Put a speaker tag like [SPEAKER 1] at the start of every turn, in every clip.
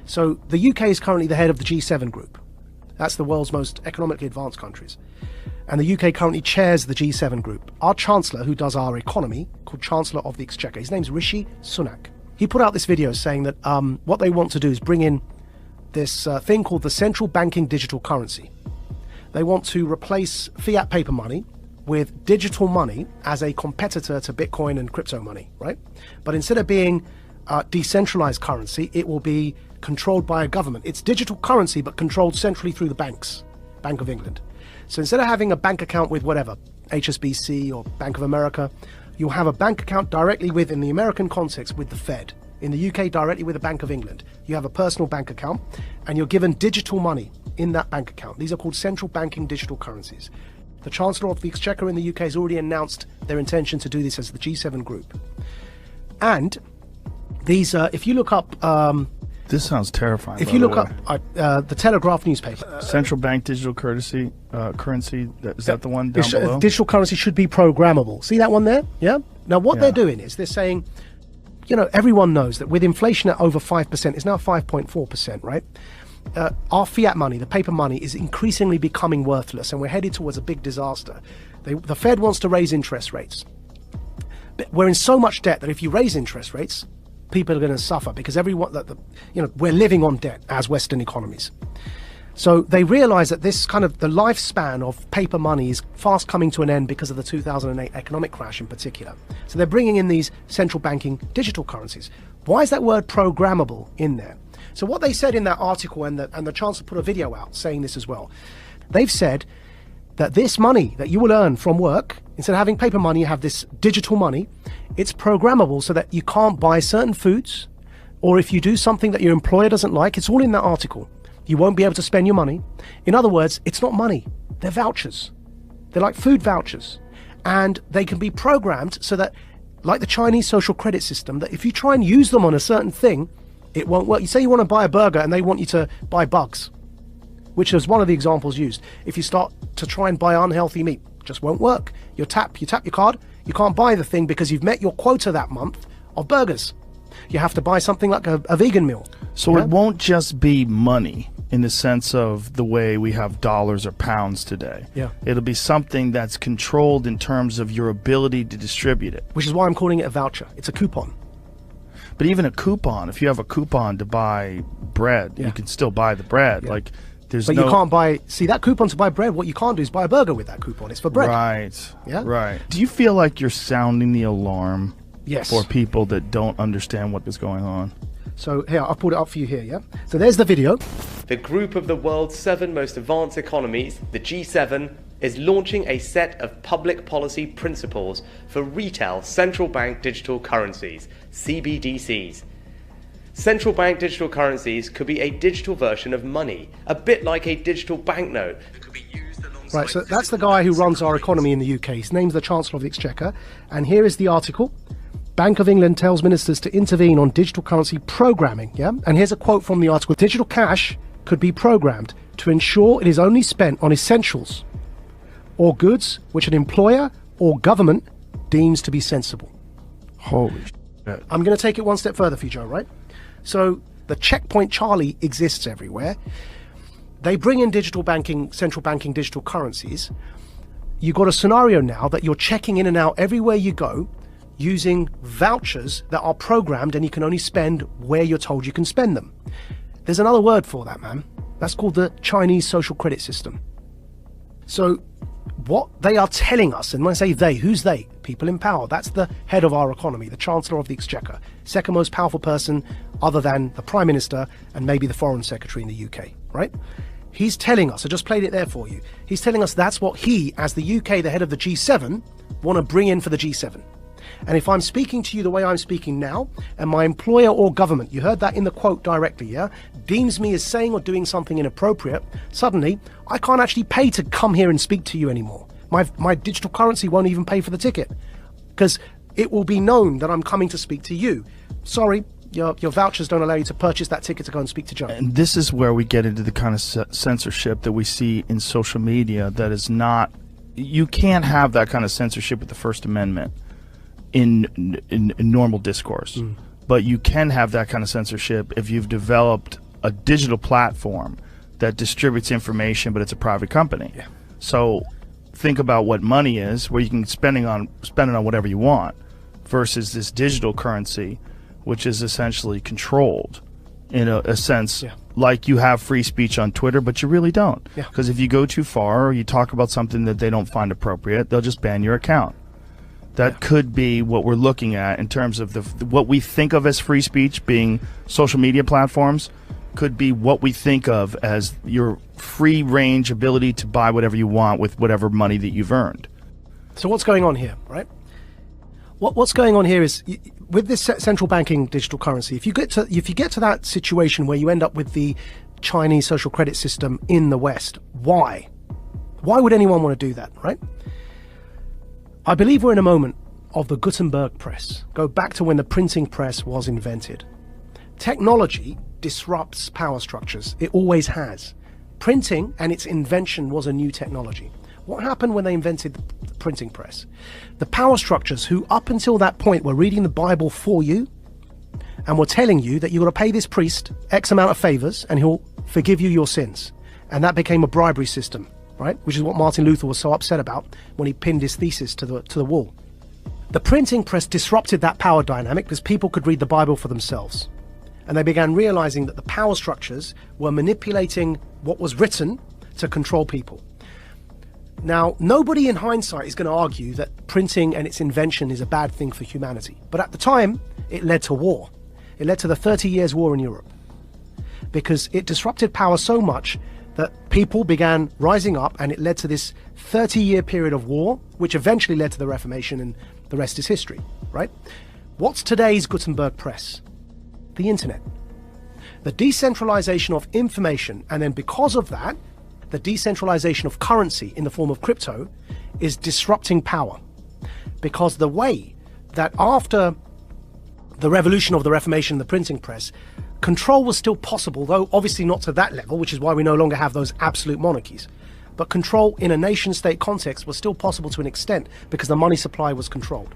[SPEAKER 1] So the UK is currently the head of the G7 group. That's the world's most economically advanced countries. And the UK currently chairs the G7 group. Our Chancellor, who does our economy, called Chancellor of the Exchequer, his name's Rishi Sunak. He put out this video saying that what they want to do is bring in this thing called the central banking digital currency. They want to replace fiat paper money with digital money as a competitor to Bitcoin and crypto money, right? But instead of being decentralized currency, it will be controlled by a government. It's digital currency, but controlled centrally through the banks, Bank of England. So instead of having a bank account with whatever, HSBC or Bank of America, you'll have a bank account directly with, in the American context, with the Fed. In the UK, directly with the Bank of England. You have a personal bank account and you're given digital money in that bank account. These are called central banking digital currencies. The Chancellor of the Exchequer in the UK has already announced their intention to do this as the G7 group. And these, if you look up...
[SPEAKER 2] this sounds terrifying.
[SPEAKER 1] If you look up the Telegraph newspaper,
[SPEAKER 2] central bank digital currency, is that the one down below?
[SPEAKER 1] Digital currency should be programmable. See that one there? Yeah. Now what they're doing is they're saying, you know, everyone knows that with inflation at over 5%, it's now 5.4%, right? Our fiat money, the paper money, is increasingly becoming worthless, and we're headed towards a big disaster. The Fed wants to raise interest rates. But we're in so much debt that if you raise interest rates, people are going to suffer because we're living on debt as Western economies. So they realize that this kind of the lifespan of paper money is fast coming to an end because of the 2008 economic crash in particular. So they're bringing in these central banking digital currencies. Why is that word programmable in there? So what they said in that article, and the Chancellor put a video out saying this as well, they've said that this money that you will earn from work, instead of having paper money, you have this digital money. It's programmable so that you can't buy certain foods, or if you do something that your employer doesn't like, it's all in that article. You won't be able to spend your money. In other words, it's not money, they're vouchers. They're like food vouchers. And they can be programmed so that, like the Chinese social credit system, that if you try and use them on a certain thing, it won't work. You say you want to buy a burger and they want you to buy bugs, which is one of the examples used. If you start to try and buy unhealthy meat, it just won't work. You tap your card, you can't buy the thing because you've met your quota that month of burgers. You have to buy something like a vegan meal.
[SPEAKER 2] So it won't just be money in the sense of the way we have dollars or pounds today.
[SPEAKER 1] Yeah.
[SPEAKER 2] It'll be something that's controlled in terms of your ability to distribute it.
[SPEAKER 1] Which is why I'm calling it a voucher. It's a coupon.
[SPEAKER 2] But even a coupon, if you have a coupon to buy bread, you can still buy the bread.
[SPEAKER 1] Yeah.
[SPEAKER 2] Like,
[SPEAKER 1] but you can't buy, see that coupon to buy bread, what you can't do is buy a burger with that coupon. It's for bread.
[SPEAKER 2] Right.
[SPEAKER 1] Yeah.
[SPEAKER 2] Right. Do you feel like you're sounding the alarm
[SPEAKER 1] Yes.
[SPEAKER 2] for people that don't understand what is going on?
[SPEAKER 1] So here, I'll put it up for you here, yeah? So there's the video.
[SPEAKER 3] The group of the world's 7 most advanced economies, the G7, is launching a set of public policy principles for retail central bank digital currencies, CBDCs. Central bank digital currencies could be a digital version of money, a bit like a digital banknote that could be used alongside...
[SPEAKER 1] Right, so that's the guy who runs our economy in the UK. His name's the Chancellor of the Exchequer. And here is the article. Bank of England tells ministers to intervene on digital currency programming, yeah? And here's a quote from the article. Digital cash could be programmed to ensure it is only spent on essentials or goods which an employer or government deems to be sensible.
[SPEAKER 2] Holy shit.
[SPEAKER 1] I'm going to take it one step further for you, Joe, right? So the checkpoint Charlie exists everywhere. They bring in digital banking, central banking digital currencies. You've got a scenario now that you're checking in and out everywhere you go using vouchers that are programmed and you can only spend where you're told you can spend them. There's another word for that, man. That's called the Chinese social credit system. So what they are telling us, and when I say they, who's they? People in power. That's the head of our economy, the Chancellor of the Exchequer, second most powerful person other than the Prime Minister and maybe the Foreign Secretary in the UK, right? He's telling us, I just played it there for you, he's telling us that's what he, as the UK, the head of the G7, want to bring in for the G7. And if I'm speaking to you the way I'm speaking now, and my employer or government, you heard that in the quote directly, yeah, deems me as saying or doing something inappropriate, suddenly I can't actually pay to come here and speak to you anymore. My digital currency won't even pay for the ticket because it will be known that I'm coming to speak to you. Sorry, your vouchers don't allow you to purchase that ticket to go and speak to Joe.
[SPEAKER 2] And this is where we get into the kind of censorship that we see in social media that is not, you can't have that kind of censorship with the First Amendment in normal discourse. But you can have that kind of censorship if you've developed a digital platform that distributes information, but it's a private company.
[SPEAKER 1] Yeah.
[SPEAKER 2] So think about what money is, where you can spend it on whatever you want, versus this digital currency, which is essentially controlled in a sense.
[SPEAKER 1] Yeah.
[SPEAKER 2] Like you have free speech on Twitter, but you really don't.
[SPEAKER 1] Yeah.
[SPEAKER 2] Because if you go too far or you talk about something that they don't find appropriate, they'll just ban your account. That could be what we're looking at in terms of what we think of as free speech being social media platforms, could be what we think of as your free range ability to buy whatever you want with whatever money that you've earned.
[SPEAKER 1] So what's going on here, right? What's going on here is, with this central banking digital currency, if you get to that situation where you end up with the Chinese social credit system in the West, why would anyone want to do that, right? I believe we're in a moment of the Gutenberg press. Go back to when the printing press was invented. Technology disrupts power structures. It always has. Printing and its invention was a new technology. What happened when they invented the printing press? The power structures who up until that point were reading the Bible for you and were telling you that you've got to pay this priest X amount of favors and he'll forgive you your sins. And that became a bribery system, right? Which is what Martin Luther was so upset about when he pinned his thesis to the wall. The printing press disrupted that power dynamic because people could read the Bible for themselves. And they began realizing that the power structures were manipulating what was written to control people. Now, nobody in hindsight is going to argue that printing and its invention is a bad thing for humanity. But at the time, it led to war. It led to the 30 Years' War in Europe. Because it disrupted power so much that people began rising up, and it led to this 30-year period of war, which eventually led to the Reformation, and the rest is history, right? What's today's Gutenberg press? The internet. The decentralization of information, and then because of that, the decentralization of currency in the form of crypto is disrupting power. Because the way that after the revolution of the Reformation and the printing press, control was still possible, though obviously not to that level, which is why we no longer have those absolute monarchies. But control in a nation-state context was still possible to an extent because the money supply was controlled.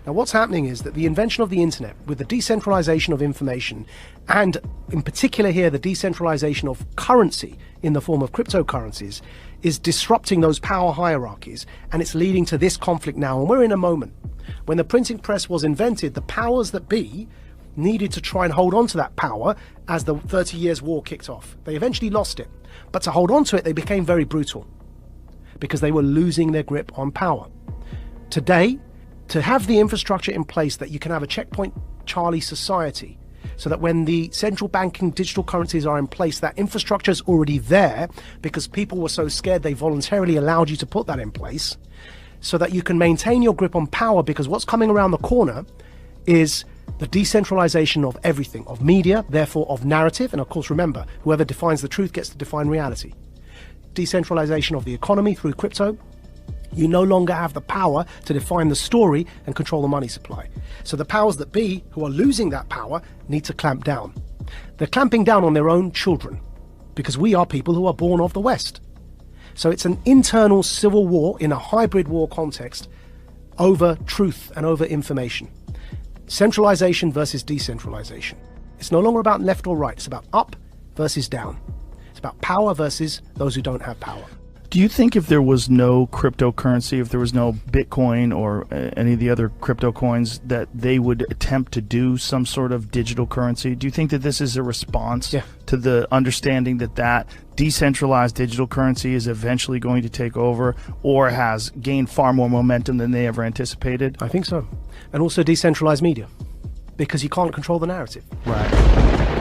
[SPEAKER 1] Now what's happening is that the invention of the internet, with the decentralization of information, and in particular here the decentralization of currency in the form of cryptocurrencies, is disrupting those power hierarchies, and it's leading to this conflict now. And we're in a moment when the printing press was invented, the powers that be needed to try and hold on to that power as the 30 Years' War kicked off. They eventually lost it, but to hold on to it they became very brutal because they were losing their grip on power. Today, to have the infrastructure in place that you can have a checkpoint Charlie society, so that when the central banking digital currencies are in place, that infrastructure is already there because people were so scared they voluntarily allowed you to put that in place, so that you can maintain your grip on power, because what's coming around the corner is the decentralization of everything, of media, therefore of narrative, and of course remember, whoever defines the truth gets to define reality. Decentralization of the economy through crypto. You no longer have the power to define the story and control the money supply. So the powers that be, who are losing that power, need to clamp down. They're clamping down on their own children, because we are people who are born of the West. So it's an internal civil war in a hybrid war context over truth and over information. Centralization versus decentralization. It's no longer about left or right. It's about up versus down. It's about power versus those who don't have power.
[SPEAKER 2] Do you think if there was no cryptocurrency, if there was no Bitcoin or any of the other crypto coins, that they would attempt to do some sort of digital currency? Do you think that this is a response to the understanding that that decentralized digital currency is eventually going to take over, or has gained far more momentum than they ever anticipated?
[SPEAKER 1] I think so. And also decentralized media, because you can't control the narrative.
[SPEAKER 2] Right.